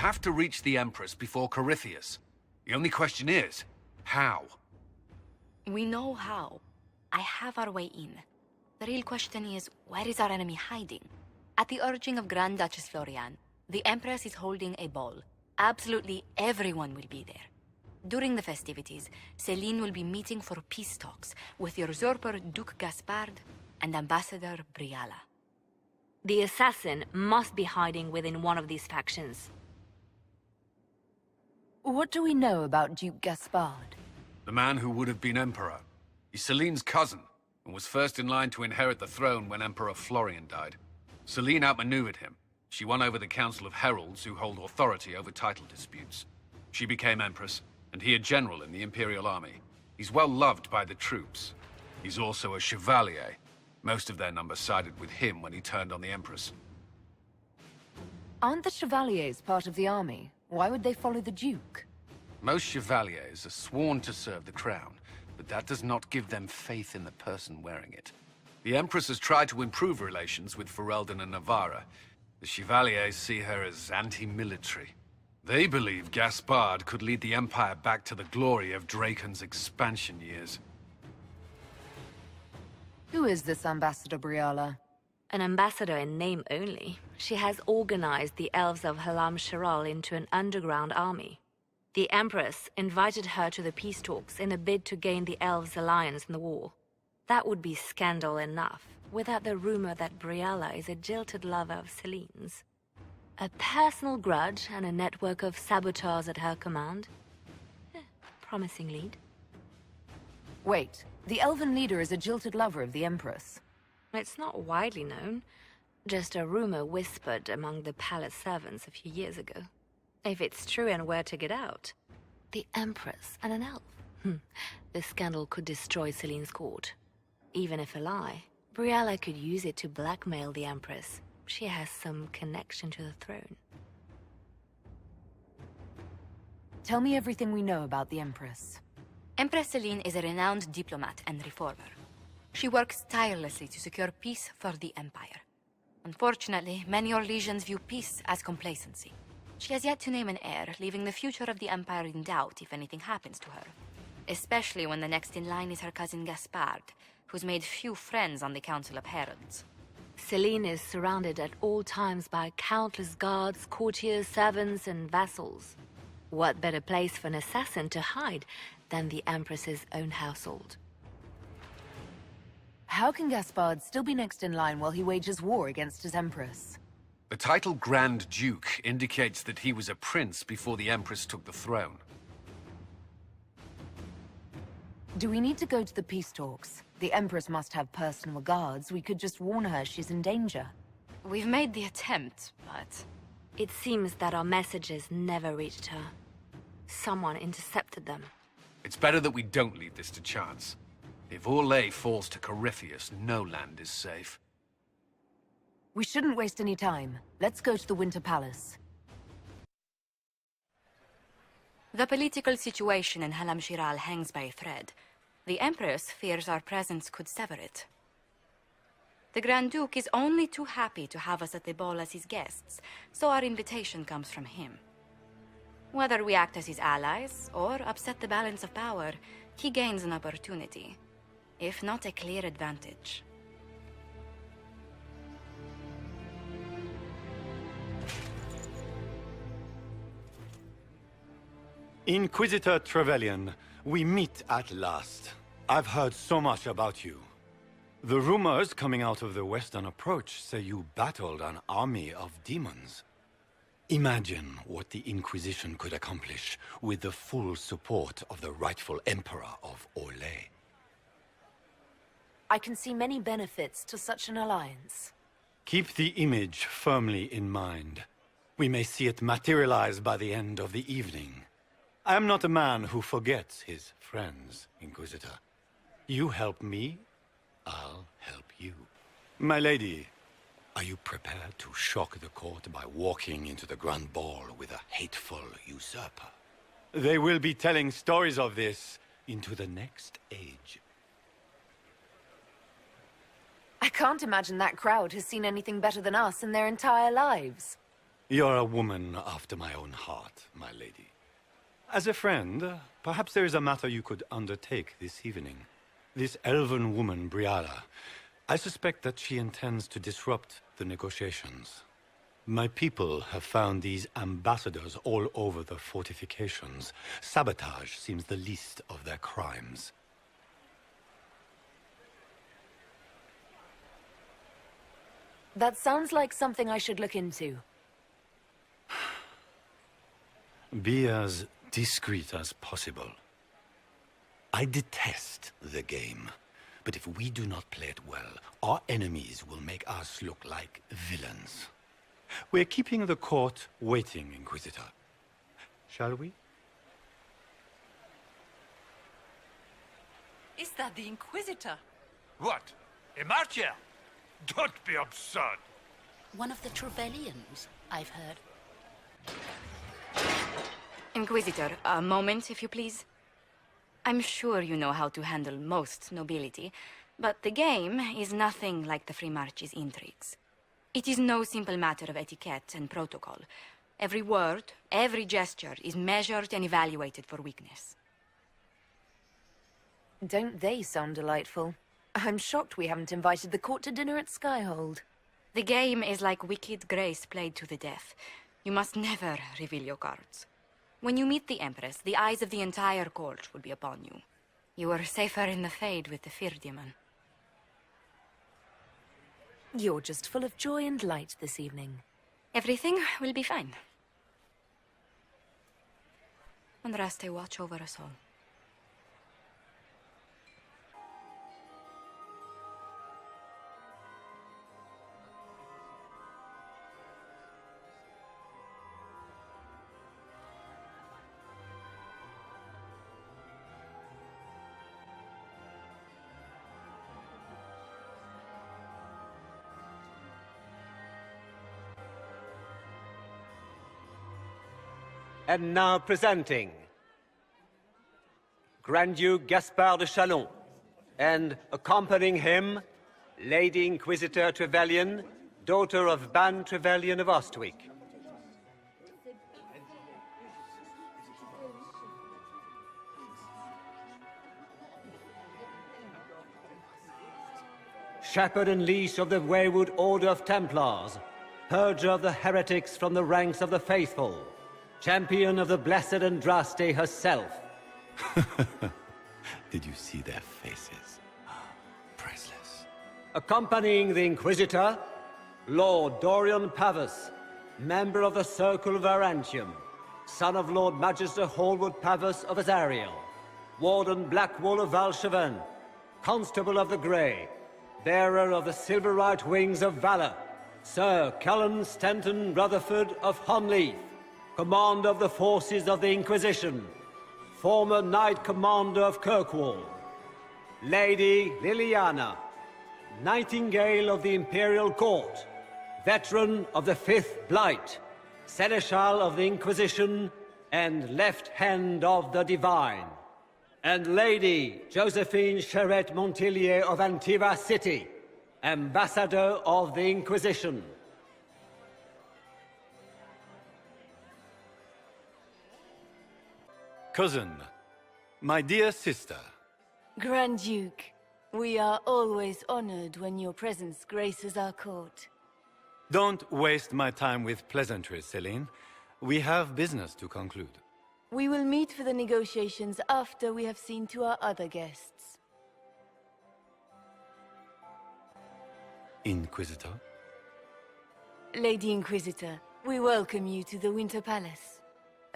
have to reach the Empress before Corypheus. The only question is, how? We know how. I have our way in. The real question is, where is our enemy hiding? At the urging of Grand Duchess Florian, the Empress is holding a ball. Absolutely everyone will be there. During the festivities, Celine will be meeting for peace talks with usurper Duke Gaspard and Ambassador Briala. The assassin must be hiding within one of these factions. What do we know about Duke Gaspard? The man who would have been Emperor. He's Celine's cousin, and was first in line to inherit the throne when Emperor Florian died. Celine outmaneuvered him. She won over the Council of Heralds, who hold authority over title disputes. She became Empress, and he a general in the Imperial Army. He's well loved by the troops. He's also a Chevalier. Most of their number sided with him when he turned on the Empress. Aren't the Chevaliers part of the army? Why would they follow the Duke? Most Chevaliers are sworn to serve the crown, but that does not give them faith in the person wearing it. The Empress has tried to improve relations with Ferelden and Navarra. The Chevaliers see her as anti-military. They believe Gaspard could lead the Empire back to the glory of Draken's expansion years. Who is this Ambassador Briala? An ambassador in name only. She has organized the elves of Halam Shiral into an underground army. The Empress invited her to the peace talks in a bid to gain the elves' alliance in the war. That would be scandal enough, without the rumor that Briala is a jilted lover of Celine's. A personal grudge and a network of saboteurs at her command. Promising lead. Wait, the elven leader is a jilted lover of the Empress. It's not widely known. Just a rumor whispered among the palace servants a few years ago. If it's true and were to get out, the Empress and an elf. The scandal could destroy Celine's court. Even if a lie, Briala could use it to blackmail the Empress. She has some connection to the throne. Tell me everything we know about the Empress. Empress Celine is a renowned diplomat and reformer. She works tirelessly to secure peace for the Empire. Unfortunately, many Orlesians view peace as complacency. She has yet to name an heir, leaving the future of the Empire in doubt if anything happens to her. Especially when the next in line is her cousin Gaspard, who's made few friends on the Council of Heralds. Celine is surrounded at all times by countless guards, courtiers, servants, and vassals. What better place for an assassin to hide than the Empress's own household? How can Gaspard still be next in line while he wages war against his Empress? The title Grand Duke indicates that he was a prince before the Empress took the throne. Do we need to go to the peace talks? The Empress must have personal guards. We could just warn her she's in danger. We've made the attempt, but... It seems that our messages never reached her. Someone intercepted them. It's better that we don't leave this to chance. If Orlais falls to Corypheus, no land is safe. We shouldn't waste any time. Let's go to the Winter Palace. The political situation in Halam Shiral hangs by a thread. The Empress fears our presence could sever it. The Grand Duke is only too happy to have us at the ball as his guests, so our invitation comes from him. Whether we act as his allies, or upset the balance of power, he gains an opportunity, if not a clear advantage. Inquisitor Trevelyan, we meet at last. I've heard so much about you. The rumors coming out of the Western Approach say you battled an army of demons. Imagine what the Inquisition could accomplish with the full support of the rightful Emperor of Orlais. I can see many benefits to such an alliance. Keep the image firmly in mind. We may see it materialize by the end of the evening. I am not a man who forgets his friends, Inquisitor. You help me, I'll help you. My lady, are you prepared to shock the court by walking into the Grand Ball with a hateful usurper? They will be telling stories of this into the next age. I can't imagine that crowd has seen anything better than us in their entire lives. You're a woman after my own heart, my lady. As a friend, perhaps there is a matter you could undertake this evening. This elven woman, Briala, I suspect that she intends to disrupt the negotiations. My people have found these ambassadors all over the fortifications. Sabotage seems the least of their crimes. That sounds like something I should look into. Be as discreet as possible. I detest the game, but if we do not play it well, our enemies will make us look like villains. We're keeping the court waiting, Inquisitor. Shall we? Is that the Inquisitor? What? A marcher? Don't be absurd. One of the Trevellians, I've heard. Inquisitor, a moment, if you please. I'm sure you know how to handle most nobility, but the game is nothing like the Free March's intrigues. It is no simple matter of etiquette and protocol. Every word, every gesture is measured and evaluated for weakness. Don't they sound delightful? I'm shocked we haven't invited the court to dinner at Skyhold. The game is like Wicked Grace played to the death. You must never reveal your cards. When you meet the Empress, the eyes of the entire court will be upon you. You are safer in the Fade with the Firdiaman. You're just full of joy and light this evening. Everything will be fine. Andraste, watch over us all. And now presenting Grand Duke Gaspard de Chalon, and accompanying him, Lady Inquisitor Trevelyan, daughter of Ban Trevelyan of Ostwick. Shepherd and leash of the wayward Order of Templars, purger of the heretics from the ranks of the faithful, champion of the blessed Andraste herself. Did you see their faces? Priceless. Accompanying the Inquisitor, Lord Dorian Pavus, member of the Circle of Arantium, son of Lord Magister Hallwood Pavus of Azariel, Warden Blackwall of Valcheven, Constable of the Grey, bearer of the Silverite Wings of Valor, Sir Callan Stanton Rutherford of Honleaf, Commander of the Forces of the Inquisition, former Knight Commander of Kirkwall, Lady Liliana, Nightingale of the Imperial Court, veteran of the Fifth Blight, Seneschal of the Inquisition, and Left Hand of the Divine, and Lady Josephine Charette Montillier of Antiva City, Ambassador of the Inquisition. Cousin, my dear sister. Grand Duke, we are always honored when your presence graces our court. Don't waste my time with pleasantries, Celine. We have business to conclude. We will meet for the negotiations after we have seen to our other guests. Inquisitor? Lady Inquisitor, we welcome you to the Winter Palace.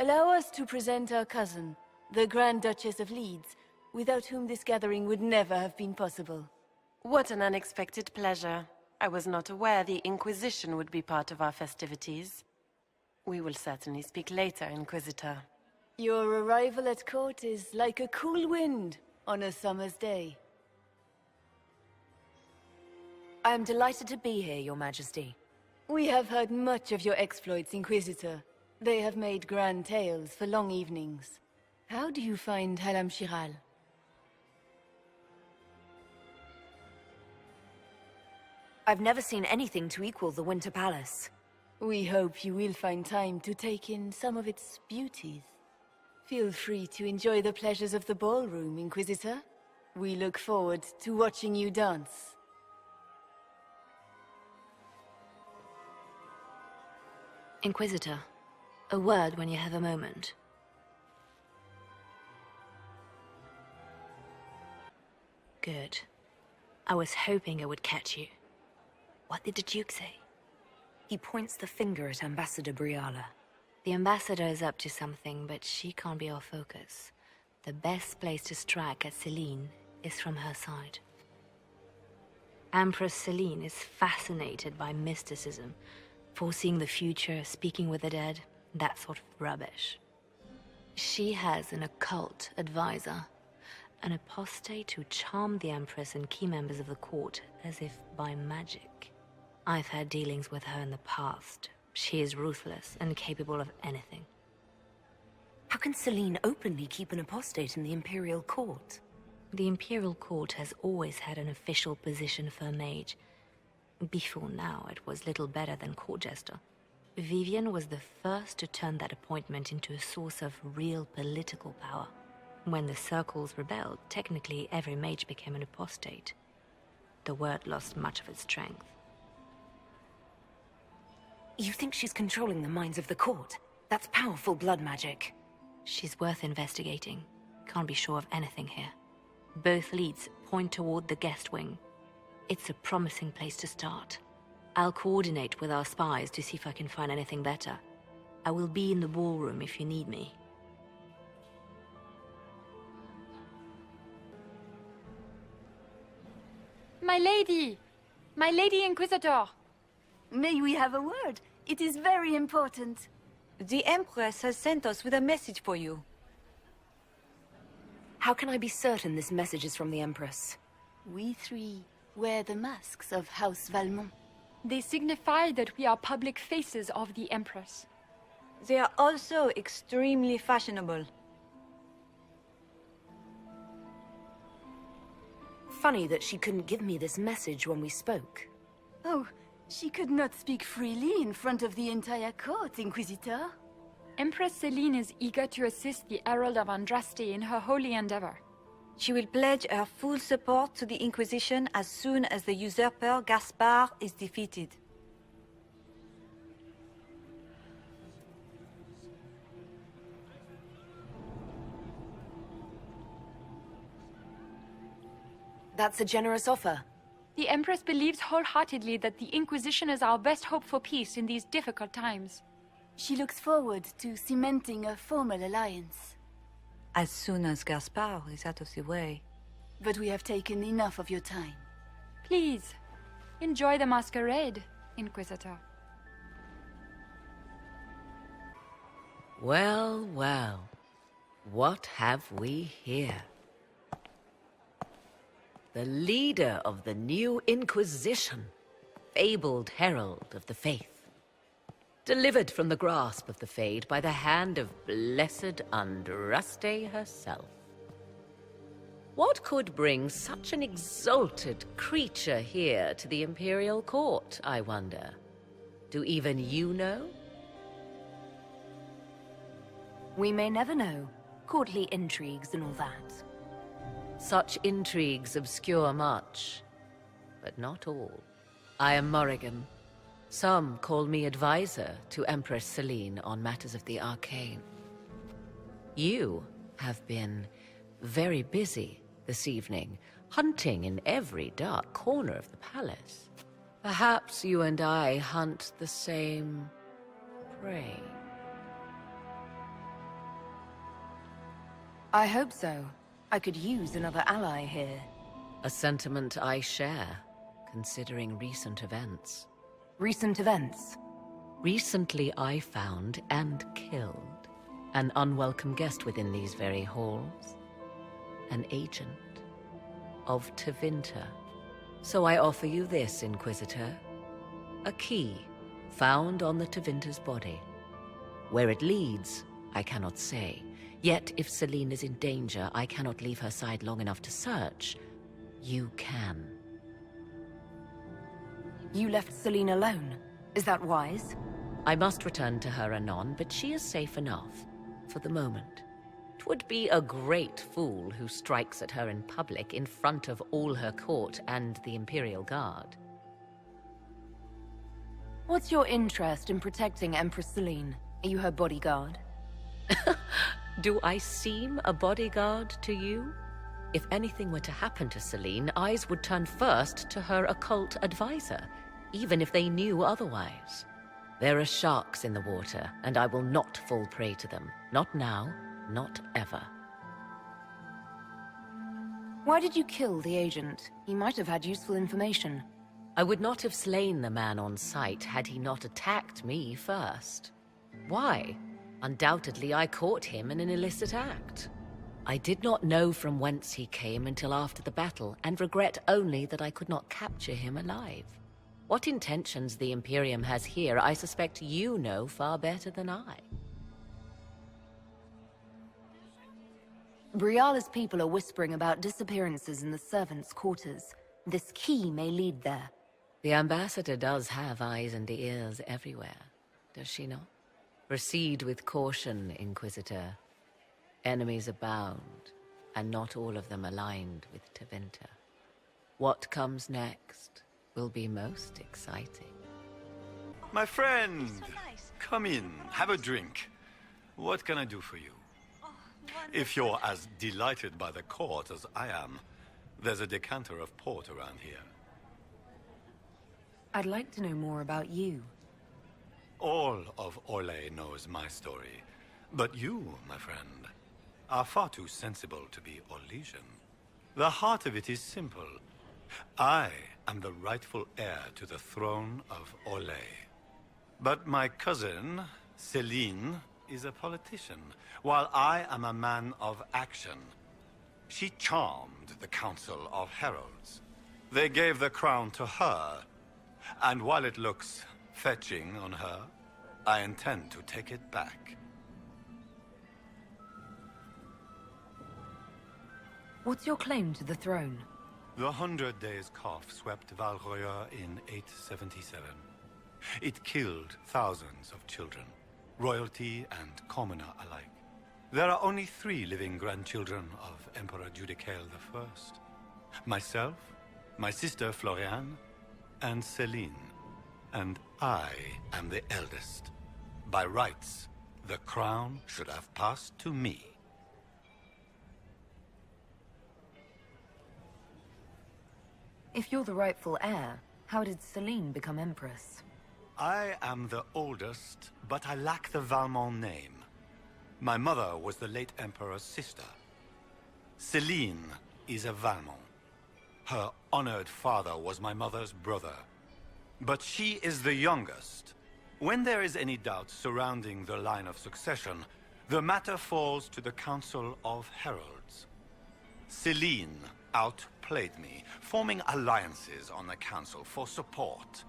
Allow us to present our cousin, the Grand Duchess of Leeds, without whom this gathering would never have been possible. What an unexpected pleasure. I was not aware the Inquisition would be part of our festivities. We will certainly speak later, Inquisitor. Your arrival at court is like a cool wind on a summer's day. I am delighted to be here, Your Majesty. We have heard much of your exploits, Inquisitor. They have made grand tales for long evenings. How do you find Halam Shiral? I've never seen anything to equal the Winter Palace. We hope you will find time to take in some of its beauties. Feel free to enjoy the pleasures of the ballroom, Inquisitor. We look forward to watching you dance. Inquisitor, a word when you have a moment. Good. I was hoping I would catch you. What did the Duke say? He points the finger at Ambassador Briala. The Ambassador is up to something, but she can't be our focus. The best place to strike at Celine is from her side. Empress Celine is fascinated by mysticism, foreseeing the future, speaking with the dead, that sort of rubbish. She has an occult advisor, an apostate who charmed the Empress and key members of the court as if by magic. I've had dealings with her in the past. She is ruthless and capable of anything. How can Celine openly keep an apostate in the Imperial Court? The Imperial Court has always had an official position for a mage. Before now, it was little better than court jester. Vivian was the first to turn that appointment into a source of real political power. When the circles rebelled, technically every mage became an apostate. The word lost much of its strength. You think she's controlling the minds of the court? That's powerful blood magic. She's worth investigating. Can't be sure of anything here. Both leads point toward the guest wing. It's a promising place to start. I'll coordinate with our spies to see if I can find anything better. I will be in the ballroom if you need me. My lady! My lady Inquisitor! May we have a word? It is very important. The Empress has sent us with a message for you. How can I be certain this message is from the Empress? We three wear the masks of House Valmont. They signify that we are public faces of the Empress. They are also extremely fashionable. Funny that she couldn't give me this message when we spoke. Oh, she could not speak freely in front of the entire court, Inquisitor. Empress Celine is eager to assist the Herald of Andraste in her holy endeavor. She will pledge her full support to the Inquisition as soon as the usurper Gaspard is defeated. That's a generous offer. The Empress believes wholeheartedly that the Inquisition is our best hope for peace in these difficult times. She looks forward to cementing a formal alliance. As soon as Gaspard is out of the way. But we have taken enough of your time. Please, enjoy the masquerade, Inquisitor. Well, well. What have we here? The leader of the new Inquisition, fabled herald of the faith. Delivered from the grasp of the Fade by the hand of blessed Andraste herself. What could bring such an exalted creature here to the Imperial Court, I wonder? Do even you know? We may never know. Courtly intrigues and all that. Such intrigues obscure much, but not all. I am Morrigan. Some call me advisor to Empress Celine on matters of the arcane. You have been very busy this evening, hunting in every dark corner of the palace. Perhaps you and I hunt the same prey. I hope so. I could use another ally here. A sentiment I share, considering recent events. Recent events? Recently I found and killed an unwelcome guest within these very halls. An agent of Tevinter. So I offer you this, Inquisitor. A key found on the Tevinter's body. Where it leads, I cannot say. Yet, if Celine is in danger, I cannot leave her side long enough to search. You can. You left Celine alone. Is that wise? I must return to her anon, but she is safe enough, for the moment. 'Twould be a great fool who strikes at her in public in front of all her court and the Imperial Guard. What's your interest in protecting Empress Celine? Are you her bodyguard? Do I seem a bodyguard to you? If anything were to happen to Celine, eyes would turn first to her occult advisor, even if they knew otherwise. There are sharks in the water, and I will not fall prey to them. Not now, not ever. Why did you kill the agent? He might have had useful information. I would not have slain the man on sight had he not attacked me first. Why? Undoubtedly, I caught him in an illicit act. I did not know from whence he came until after the battle, and regret only that I could not capture him alive. What intentions the Imperium has here, I suspect you know far better than I. Briala's people are whispering about disappearances in the servants' quarters. This key may lead there. The ambassador does have eyes and ears everywhere, does she not? Proceed with caution, Inquisitor. Enemies abound, and not all of them aligned with Tevinter. What comes next will be most exciting. My friend! Come in, have a drink. What can I do for you? If you're as delighted by the court as I am, there's a decanter of port around here. I'd like to know more about you. All of Orlais knows my story. But you, my friend, are far too sensible to be Orlesian. The heart of it is simple. I am the rightful heir to the throne of Orlais. But my cousin, Celine, is a politician, while I am a man of action. She charmed the Council of Heralds. They gave the crown to her, and while it looks fetching on her, I intend to take it back. What's your claim to the throne? The 100 Days Cough swept Valroya in 877. It killed thousands of children, royalty and commoner alike. There are only 3 living grandchildren of Emperor Judicael I. Myself, my sister Floriane, and Celine. And I am the eldest. By rights, the crown should have passed to me. If you're the rightful heir, how did Celine become Empress? I am the oldest, but I lack the Valmont name. My mother was the late Emperor's sister. Celine is a Valmont. Her honored father was my mother's brother. But she is the youngest. When there is any doubt surrounding the line of succession, the matter falls to the Council of Heralds. Celine outplayed me, forming alliances on the Council for support.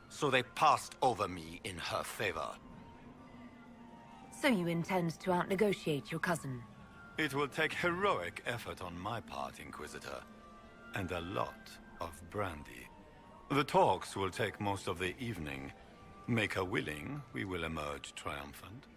So they passed over me in her favor. So you intend to out-negotiate your cousin? It will take heroic effort on my part, Inquisitor, and a lot of brandy. The talks will take most of the evening. Make her willing, we will emerge triumphant.